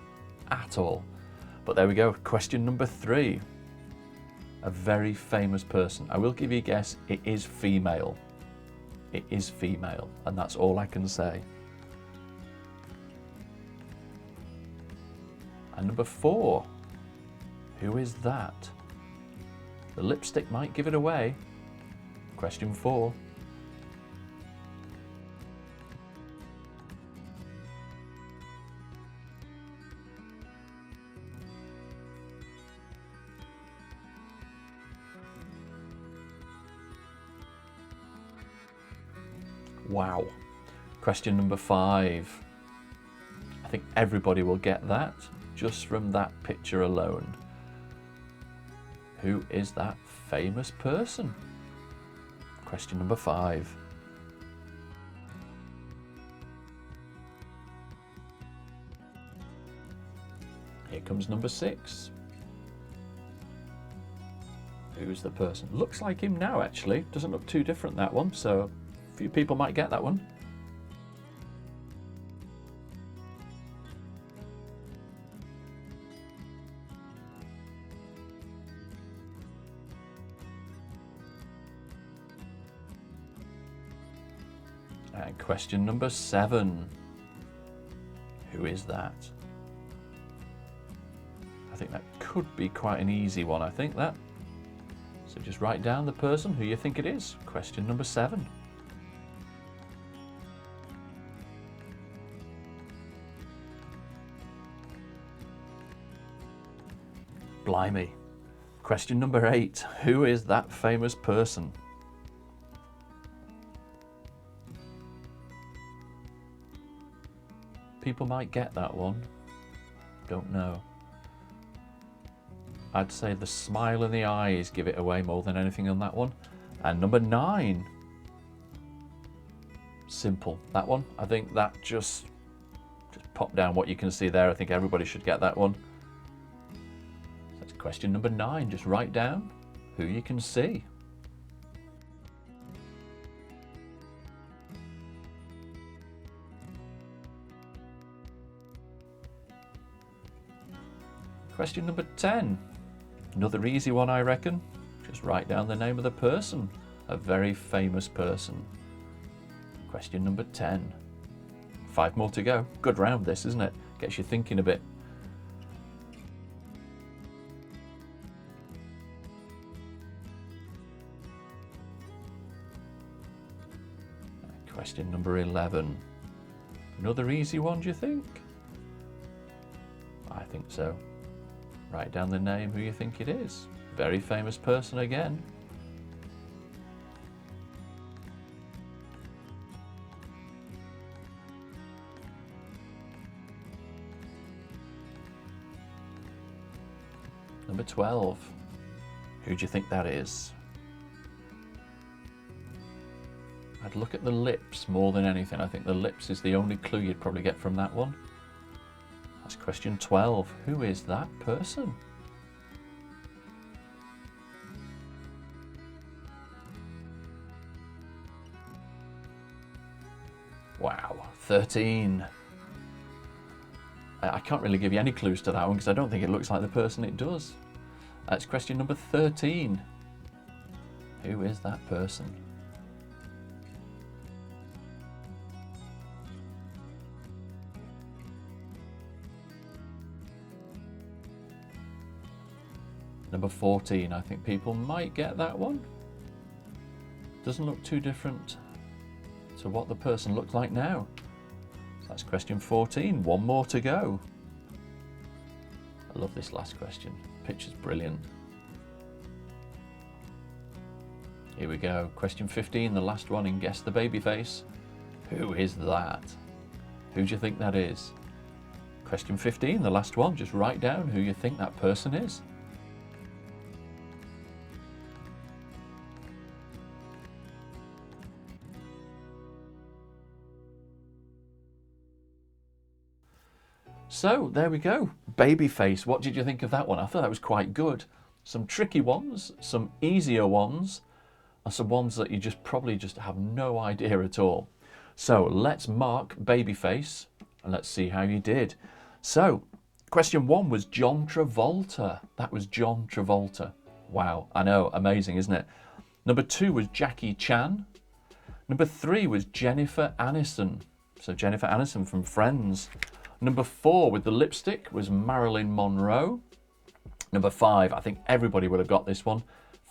At all. But there we go. Question number 3. A very famous person. I will give you a guess. It is female. It is female. And that's all I can say. And number 4, who is that? The lipstick might give it away. Question 4. Wow. Question number 5. I think everybody will get that. Just from that picture alone. Who is that famous person? Question number 5. Here comes number 6. Who's the person? Looks like him now, actually. Doesn't look too different, that one, so a few people might get that one. And question number 7. Who is that? I think that could be quite an easy one, I think that. So just write down the person who you think it is. Question number 7. Blimey. Question number 8. Who is that famous person? People might get that one. Don't know. I'd say the smile in the eyes give it away more than anything on that one. And number 9. Simple. That one, I think that just pop down what you can see there. I think everybody should get that one. That's question number 9. Just write down who you can see. Question number 10. Another easy one, I reckon. Just write down the name of the person. A very famous person. Question number 10. 5 more to go. Good round this, isn't it? Gets you thinking a bit. Question number 11. Another easy one, do you think? I think so. Write down the name, who you think it is. Very famous person again. Number 12. Who do you think that is? I'd look at the lips more than anything. I think the lips is the only clue you'd probably get from that one. That's question 12. Who is that person? Wow, 13. I can't really give you any clues to that one because I don't think it looks like the person it does. That's question number 13. Who is that person? Number 14, I think people might get that one. Doesn't look too different to what the person looked like now. So that's question 14, 1 more to go. I love this last question, picture's brilliant. Here we go, question 15, the last one in Guess the Baby Face. Who is that? Who do you think that is? Question 15, the last one, just write down who you think that person is. So there we go, Babyface. What did you think of that one? I thought that was quite good. Some tricky ones, some easier ones, and some ones that you probably have no idea at all. So let's mark Babyface and let's see how you did. So question 1 was John Travolta. That was John Travolta. Wow, I know, amazing, isn't it? Number 2 was Jackie Chan. Number 3 was Jennifer Aniston. So Jennifer Aniston from Friends. Number 4 with the lipstick was Marilyn Monroe. Number 5, I think everybody would have got this one,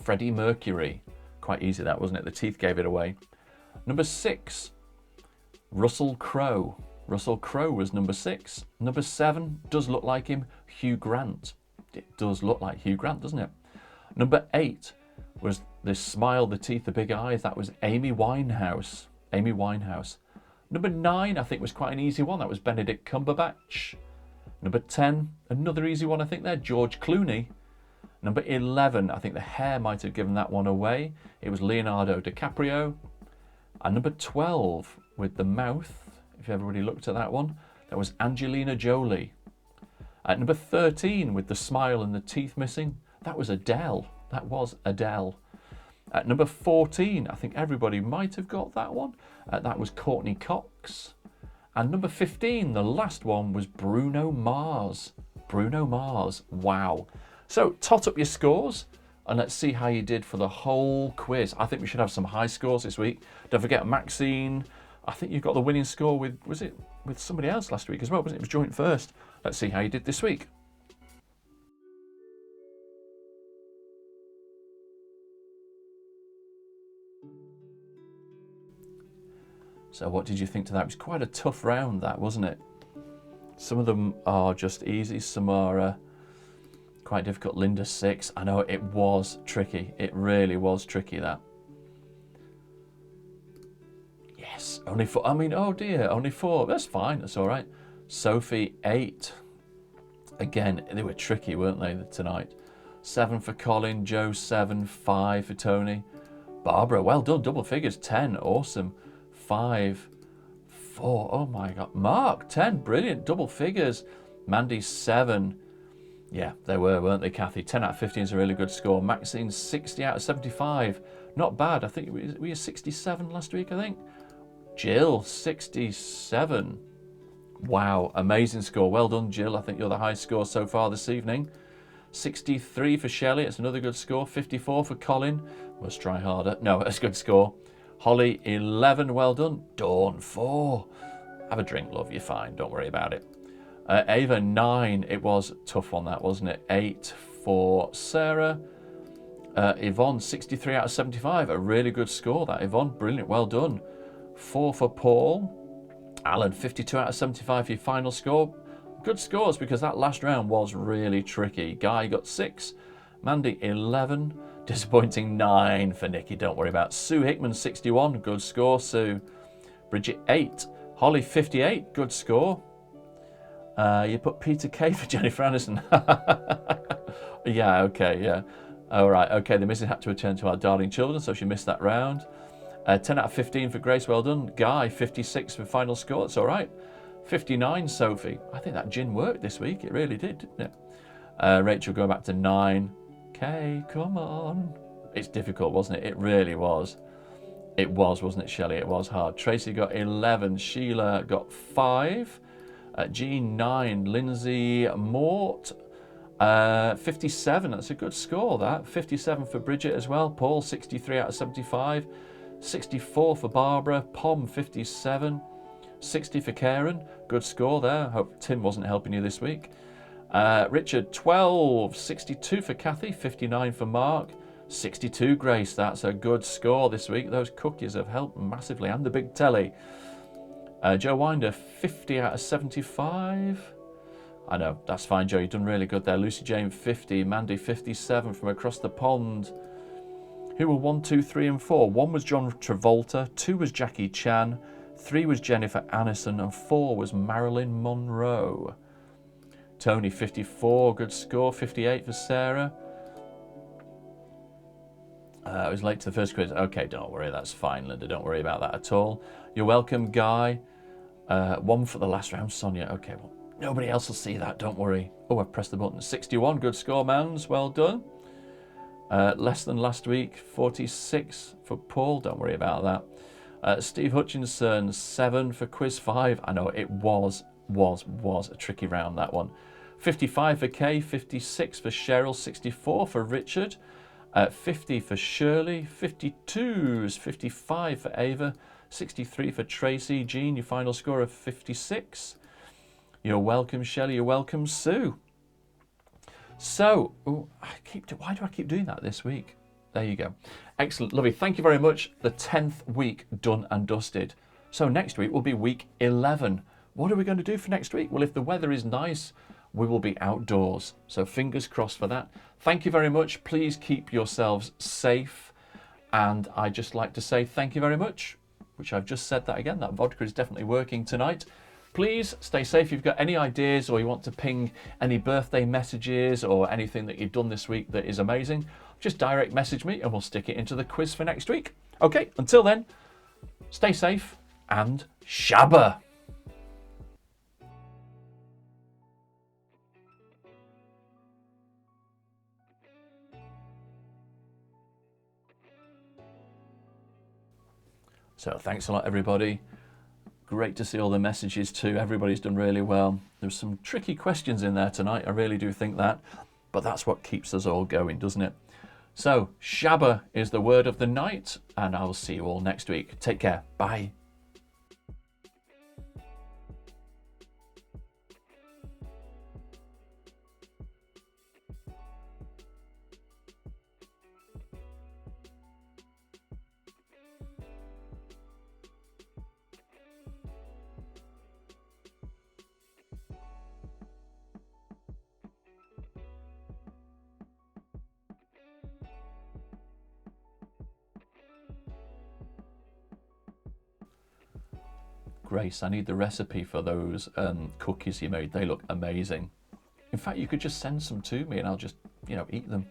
Freddie Mercury. Quite easy that, wasn't it? The teeth gave it away. Number 6, Russell Crowe. Russell Crowe was number 6. Number 7, does look like him, Hugh Grant. It does look like Hugh Grant, doesn't it? Number 8 was the smile, the teeth, the big eyes. That was Amy Winehouse. Amy Winehouse. Number 9, I think, was quite an easy one. That was Benedict Cumberbatch. Number 10, another easy one, I think there, George Clooney. Number 11, I think the hair might have given that one away. It was Leonardo DiCaprio. And number 12, with the mouth, if everybody looked at that one, that was Angelina Jolie. At number 13, with the smile and the teeth missing, that was Adele. That was Adele. At number 14, I think everybody might have got that one. That was Courtney Cox. And number 15, the last one, was Bruno Mars. Bruno Mars, wow. So tot up your scores and let's see how you did for the whole quiz. I think we should have some high scores this week. Don't forget Maxine, I think you got the winning score with, was it with somebody else last week as well, wasn't it? It was joint first. Let's see how you did this week. So what did you think to that? It was quite a tough round, that, wasn't it? Some of them are just easy, some are quite difficult. Linda 6, I know it was tricky. It really was tricky, that. Yes, only 4, I mean, oh dear, only 4. That's fine, that's all right. Sophie 8. Again, they were tricky, weren't they, tonight? 7 for Colin, Joe 7, 5 for Tony. Barbara, well done, double figures, 10, awesome. 5, 4. Oh my God. Mark, 10. Brilliant. Double figures. Mandy, 7. Yeah, they were, weren't they, Kathy? 10 out of 15 is a really good score. Maxine, 60 out of 75. Not bad. I think we were 67 last week, I think. Jill, 67. Wow, amazing score. Well done, Jill. I think you're the highest score so far this evening. 63 for Shelley. It's another good score. 54 for Colin. Must try harder. No, that's a good score. Holly, 11. Well done. Dawn, 4. Have a drink, love. You're fine. Don't worry about it. Ava, 9. It was a tough one, that, wasn't it? 8 for Sarah. Yvonne, 63 out of 75. A really good score, that, Yvonne. Brilliant. Well done. 4 for Paul. Alan, 52 out of 75 for your final score. Good scores because that last round was really tricky. Guy got 6. Mandy, 11. Disappointing 9 for Nikki. Don't worry about it. Sue Hickman, 61. Good score, Sue. Bridget, 8. Holly, 58. Good score. You put Peter K for Jennifer Aniston. Yeah, okay, yeah. All right, okay. The missus had to attend to our darling children, so she missed that round. 10 out of 15 for Grace, well done. Guy, 56 for final score, that's all right. 59, Sophie. I think that gin worked this week. It really did, didn't it? Rachel, going back to 9. Okay, come on. It's difficult, wasn't it? It really was. It was, wasn't it, Shelley? It was hard. Tracy got 11. Sheila got 5. Jean, 9. Lindsay, Mort, 57. That's a good score, that. 57 for Bridget as well. Paul, 63 out of 75. 64 for Barbara. Pom, 57. 60 for Karen. Good score there. Hope Tim wasn't helping you this week. Richard, 12. 62 for Kathy. 59 for Mark. 62, Grace. That's a good score this week. Those cookies have helped massively. And the big telly. Joe Winder, 50 out of 75. I know, that's fine, Joe. You've done really good there. Lucy Jane, 50. Mandy, 57 from across the pond. Who were 1, 2, 3 and 4? 1 was John Travolta. 2 was Jackie Chan. 3 was Jennifer Aniston. And 4 was Marilyn Monroe. Tony, 54. Good score. 58 for Sarah. I was late to the first quiz. Okay, don't worry. That's fine, Linda. Don't worry about that at all. You're welcome, Guy. 1 for the last round, Sonia. Okay, well, nobody else will see that. Don't worry. Oh, I've pressed the button. 61. Good score, Mans. Well done. Less than last week. 46 for Paul. Don't worry about that. Steve Hutchinson, 7 for quiz 5. I know it was a tricky round, that one. 55 for Kay. 56 for Cheryl. 64 for Richard. 50 for Shirley. 52s. 55 for Ava. 63 for Tracy. Jean, your final score of 56. You're welcome, Shelley. You're welcome, Sue. So, why do I keep doing that this week? There you go. Excellent, lovely. Thank you very much. The 10th week done and dusted. So next week will be week 11. What are we going to do for next week? Well, if the weather is nice, we will be outdoors. So fingers crossed for that. Thank you very much. Please keep yourselves safe. And I'd just like to say thank you very much, which I've just said that again. That vodka is definitely working tonight. Please stay safe. If you've got any ideas or you want to ping any birthday messages or anything that you've done this week that is amazing, just direct message me and we'll stick it into the quiz for next week. Okay, until then, stay safe and Shabba! So thanks a lot, everybody. Great to see all the messages too. Everybody's done really well. There's some tricky questions in there tonight. I really do think that. But that's what keeps us all going, doesn't it? So, Shabba is the word of the night. And I'll see you all next week. Take care. Bye. Grace, I need the recipe for those cookies you made. They look amazing. In fact, you could just send some to me and I'll just, eat them.